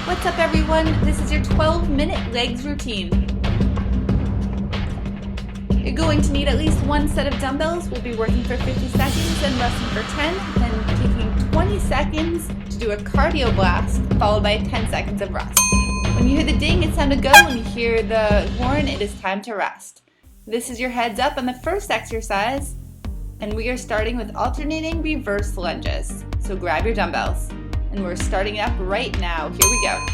What's up everyone? This is your 12-minute legs routine. You're going to need at least one set of dumbbells. We'll be working for 50 seconds and resting for 10, then taking 20 seconds to do a cardio blast, followed by 10 seconds of rest. When you hear the ding, it's time to go. When you hear the horn, it is time to rest. This is your heads up on the first exercise, and we are starting with alternating reverse lunges. So grab your dumbbells. And we're starting up right now. Here we go.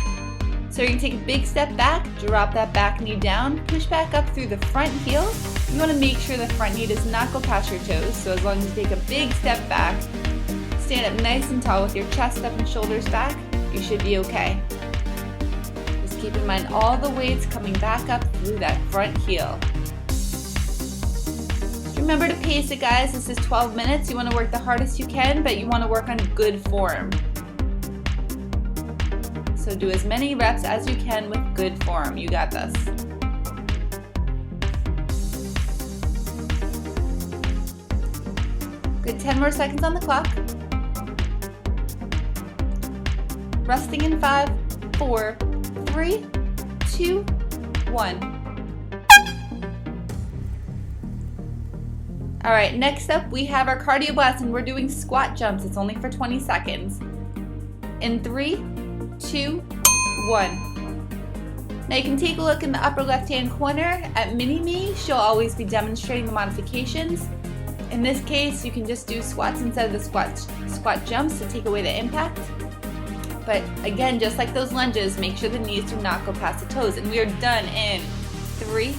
So you're going to take a big step back, drop that back knee down, push back up through the front heel. You want to make sure the front knee does not go past your toes, so as long as you take a big step back, stand up nice and tall with your chest up and shoulders back, you should be okay. Just keep in mind all the weights coming back up through that front heel. Remember to pace it, guys. This is 12 minutes. You want to work the hardest you can, but you want to work on good form. So do as many reps as you can with good form. You got this. Good, 10 more seconds on the clock. Resting in 5, 4, 3, 2, 1. All right, next up we have our cardio blast and we're doing squat jumps. It's only for 20 seconds. In 3, 2, 1. Now you can take a look in the upper left-hand corner at Mini-Me. She'll always be demonstrating the modifications. In this case, you can just do squats instead of the squat jumps to take away the impact. But again, just like those lunges, make sure the knees do not go past the toes. And we are done in 3,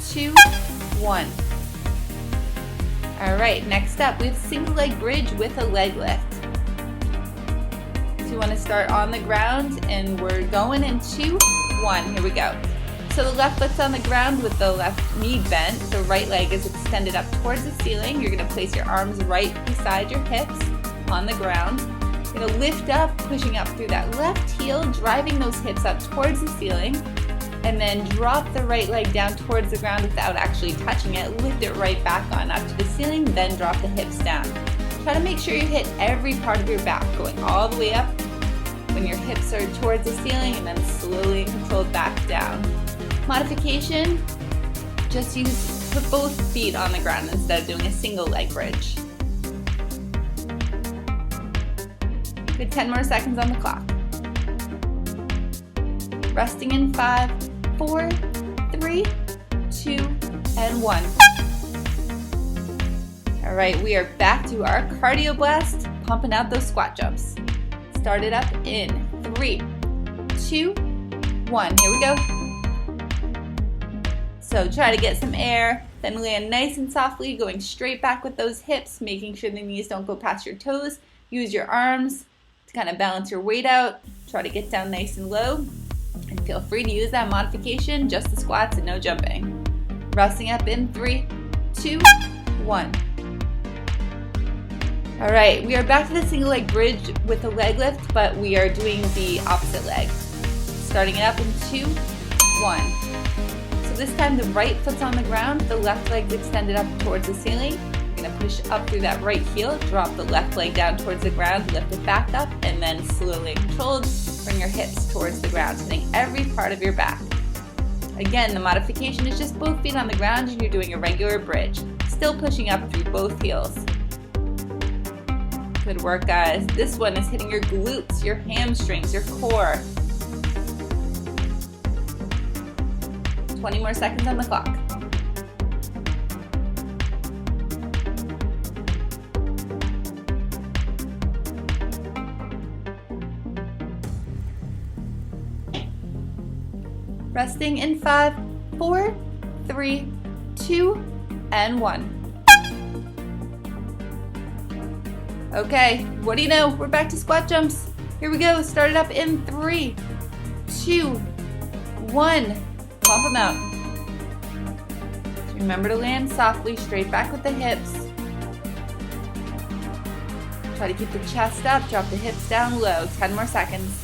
2, 1. All right, next up, we have single leg bridge with a leg lift. You want to start on the ground and we're going in 2, 1. Here we go. So the left foot's on the ground with the left knee bent. The right leg is extended up towards the ceiling. You're going to place your arms right beside your hips on the ground. You're going to lift up, pushing up through that left heel, driving those hips up towards the ceiling, and then drop the right leg down towards the ground without actually touching it. Lift it right back on up to the ceiling, then drop the hips down. Try to make sure you hit every part of your back, going all the way up when your hips are towards the ceiling and then slowly and controlled back down. Modification, just put both feet on the ground instead of doing a single leg bridge. Good, 10 more seconds on the clock. Resting in 5, 4, 3, 2, and 1. All right, we are back to our cardio blast, pumping out those squat jumps. Start it up in 3, 2, 1. Here we go. So try to get some air, then land nice and softly, going straight back with those hips, making sure the knees don't go past your toes. Use your arms to kind of balance your weight out. Try to get down nice and low. And feel free to use that modification, just the squats and no jumping. Resting up in 3, 2, 1. All right, we are back to the single leg bridge with a leg lift, but we are doing the opposite leg. Starting it up in 2, 1. So this time the right foot's on the ground, the left leg's extended up towards the ceiling. You're gonna push up through that right heel, drop the left leg down towards the ground, lift it back up, and then slowly and controlled, bring your hips towards the ground, hitting every part of your back. Again, the modification is just both feet on the ground and you're doing a regular bridge, still pushing up through both heels. Good work, guys. This one is hitting your glutes, your hamstrings, your core. 20 more seconds on the clock. Resting in 5, 4, 3, 2, and 1. Okay, what do you know? We're back to squat jumps. Here we go. Start it up in 3, 2, 1. Pump them out. Remember to land softly, straight back with the hips. Try to keep the chest up, drop the hips down low. 10 more seconds.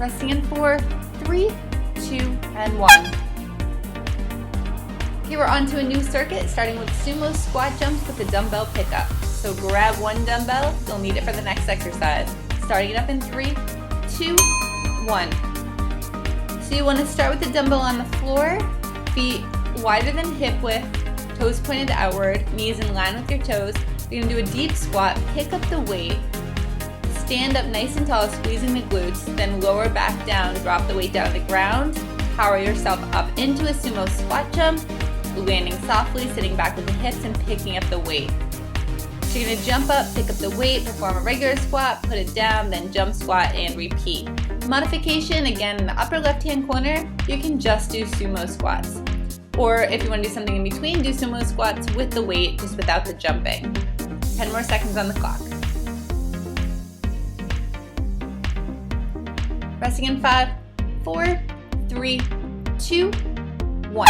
Resting in 4, 3, 2, and 1. Okay, we're on to a new circuit, starting with Sumo squat jumps with a dumbbell pickup. So grab one dumbbell, you'll need it for the next exercise. Starting it up in 3, 2, 1. So you want to start with the dumbbell on the floor, feet wider than hip width, toes pointed outward, knees in line with your toes. You're going to do a deep squat, pick up the weight, stand up nice and tall, squeezing the glutes, then lower back down, drop the weight down to the ground, power yourself up into a sumo squat jump, landing softly, sitting back with the hips and picking up the weight. So you're going to jump up, pick up the weight, perform a regular squat, put it down, then jump squat and repeat. Modification, again in the upper left-hand corner, you can just do sumo squats. Or if you want to do something in between, do sumo squats with the weight, just without the jumping. 10 more seconds on the clock. Resting in 5, 4, 3, 2, 1.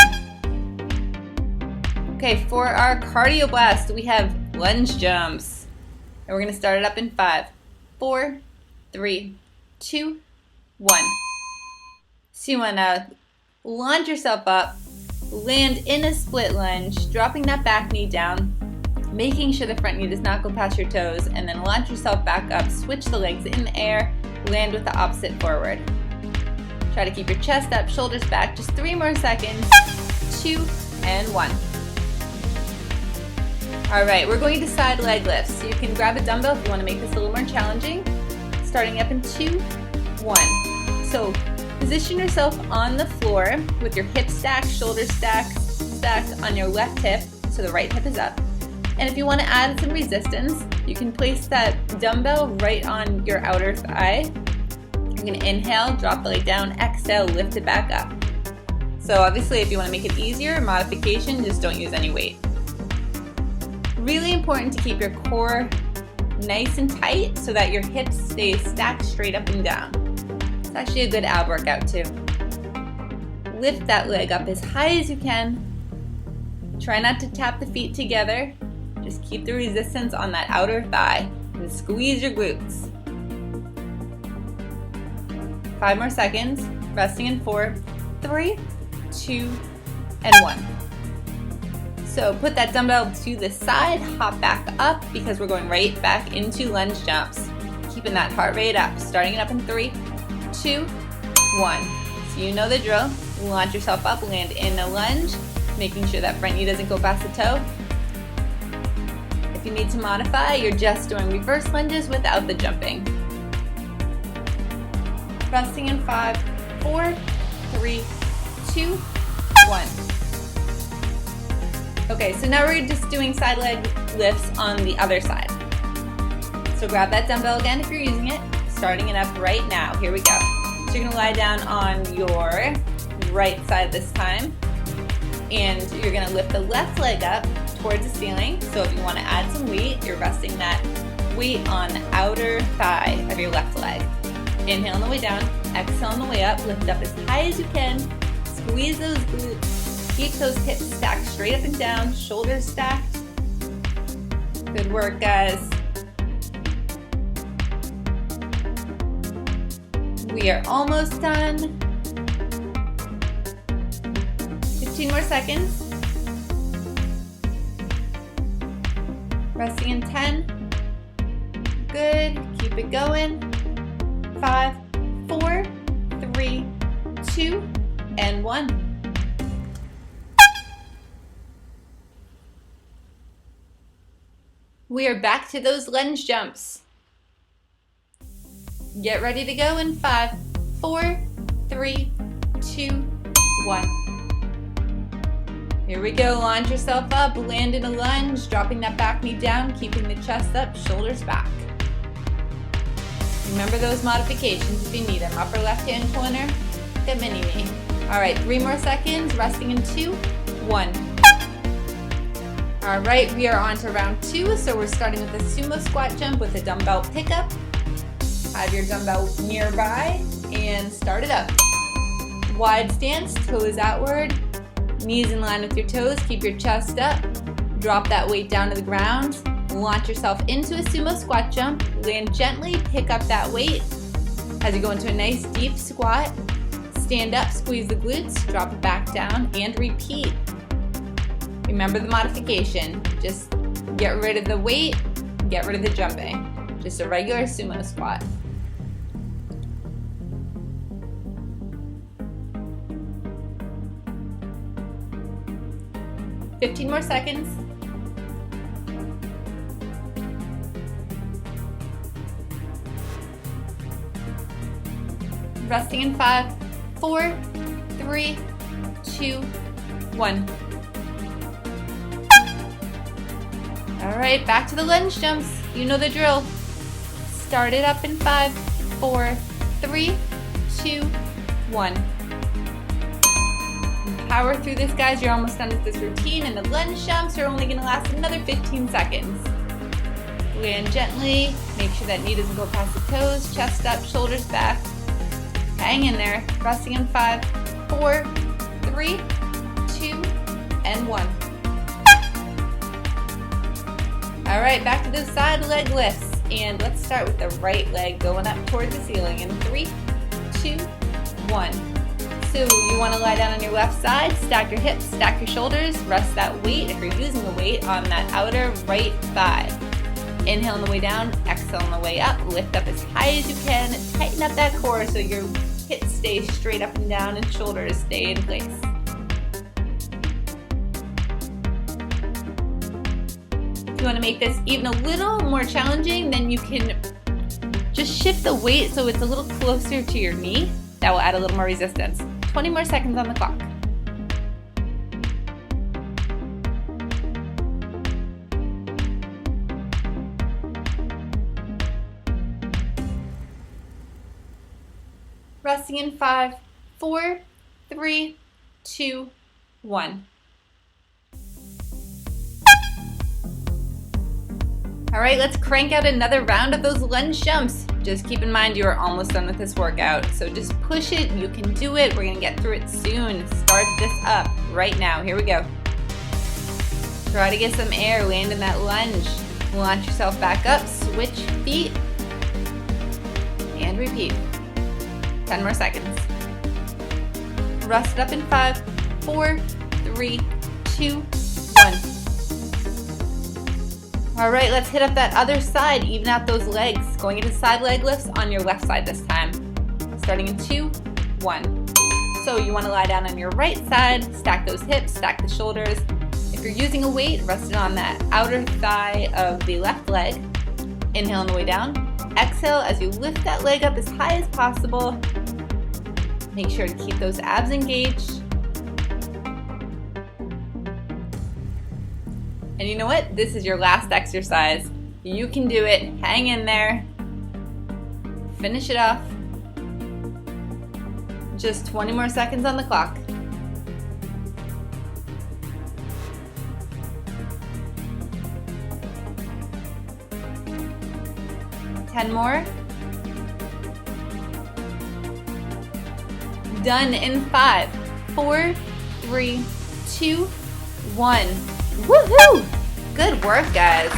Okay, for our cardio blast, we have lunge jumps. And we're going to start it up in 5, 4, 3, 2, 1. So you want to launch yourself up, land in a split lunge, dropping that back knee down, making sure the front knee does not go past your toes, and then launch yourself back up, switch the legs in the air, land with the opposite forward. Try to keep your chest up, shoulders back, just 3 more seconds, 2, and 1. All right, we're going to side leg lifts. So you can grab a dumbbell if you want to make this a little more challenging. Starting up in 2, 1. So position yourself on the floor with your hips stacked, shoulders stacked on your left hip, so the right hip is up. And if you want to add some resistance, you can place that dumbbell right on your outer thigh. You're going to inhale, drop the leg down, exhale, lift it back up. So obviously if you want to make it easier, modification, just don't use any weight. Really important to keep your core nice and tight so that your hips stay stacked straight up and down. It's actually a good ab workout too. Lift that leg up as high as you can. Try not to tap the feet together. Just keep the resistance on that outer thigh and squeeze your glutes. 5 more seconds. Resting in 4, 3, 2, and 1. So put that dumbbell to the side, hop back up because we're going right back into lunge jumps. Keeping that heart rate up, starting it up in 3, 2, 1. So you know the drill. Launch yourself up, land in a lunge, making sure that front knee doesn't go past the toe. If you need to modify, you're just doing reverse lunges without the jumping. Resting in 5, 4, 3, 2, 1. Okay, so now we're just doing side leg lifts on the other side. So grab that dumbbell again if you're using it, starting it up right now. Here we go. So you're gonna lie down on your right side this time, and you're gonna lift the left leg up towards the ceiling. So if you wanna add some weight, you're resting that weight on the outer thigh of your left leg. Inhale on the way down, exhale on the way up, lift up as high as you can, squeeze those glutes. Keep those hips stacked straight up and down, shoulders stacked. Good work, guys. We are almost done. 15 more seconds. Resting in 10. Good, keep it going. 5, 4, 3, 2, and 1. We are back to those lunge jumps. Get ready to go in 5, 4, 3, 2, 1. Here we go, launch yourself up, land in a lunge, dropping that back knee down, keeping the chest up, shoulders back. Remember those modifications if you need them. Upper left-hand corner, the mini knee. All right, 3 more seconds, resting in 2, 1. All right, we are on to round 2, so we're starting with a sumo squat jump with a dumbbell pickup. Have your dumbbell nearby and start it up. Wide stance, toes outward, knees in line with your toes, keep your chest up, drop that weight down to the ground, launch yourself into a sumo squat jump, land gently, pick up that weight as you go into a nice deep squat, stand up, squeeze the glutes, drop it back down, and repeat. Remember the modification, just get rid of the weight, Get rid of the jumping. Just a regular sumo squat. $15 more seconds. Resting in 5, 4, 3, 2, 1. All right, back to the lunge jumps. You know the drill. Start it up in 5, 4, 3, 2, 1. Power through this, guys. You're almost done with this routine, and the lunge jumps are only going to last another 15 seconds. Land gently. Make sure that knee doesn't go past the toes. Chest up, shoulders back. Hang in there. Resting in 5, 4, 3, 2, and 1. All right, back to those side leg lifts. And let's start with the right leg going up towards the ceiling in 3, 2, 1. So you want to lie down on your left side, stack your hips, stack your shoulders, rest that weight, if you're using a weight, on that outer right thigh. Inhale on the way down, exhale on the way up, lift up as high as you can, tighten up that core so your hips stay straight up and down and shoulders stay in place. If you want to make this even a little more challenging, then you can just shift the weight so it's a little closer to your knee. That will add a little more resistance. 20 more seconds on the clock. Resting in 5, 4, 3, 2, 1. All right, let's crank out another round of those lunge jumps. Just keep in mind you are almost done with this workout, so just push it. You can do it. We're gonna get through it soon. Start this up right now. Here we go. Try to get some air. Land in that lunge. Launch yourself back up. Switch feet. And repeat. 10 more seconds. Rest it up in 5, 4, 3, 2, 1. All right, let's hit up that other side. Even out those legs. Going into side leg lifts on your left side this time. Starting in 2, 1. So you want to lie down on your right side, stack those hips, stack the shoulders. If you're using a weight, rest it on that outer thigh of the left leg. Inhale on the way down. Exhale as you lift that leg up as high as possible. Make sure to keep those abs engaged. And you know what? This is your last exercise. You can do it. Hang in there. Finish it off. Just 20 more seconds on the clock. Ten more. Done in 5, 4, 3, 2, 1. Woohoo! Good work, guys.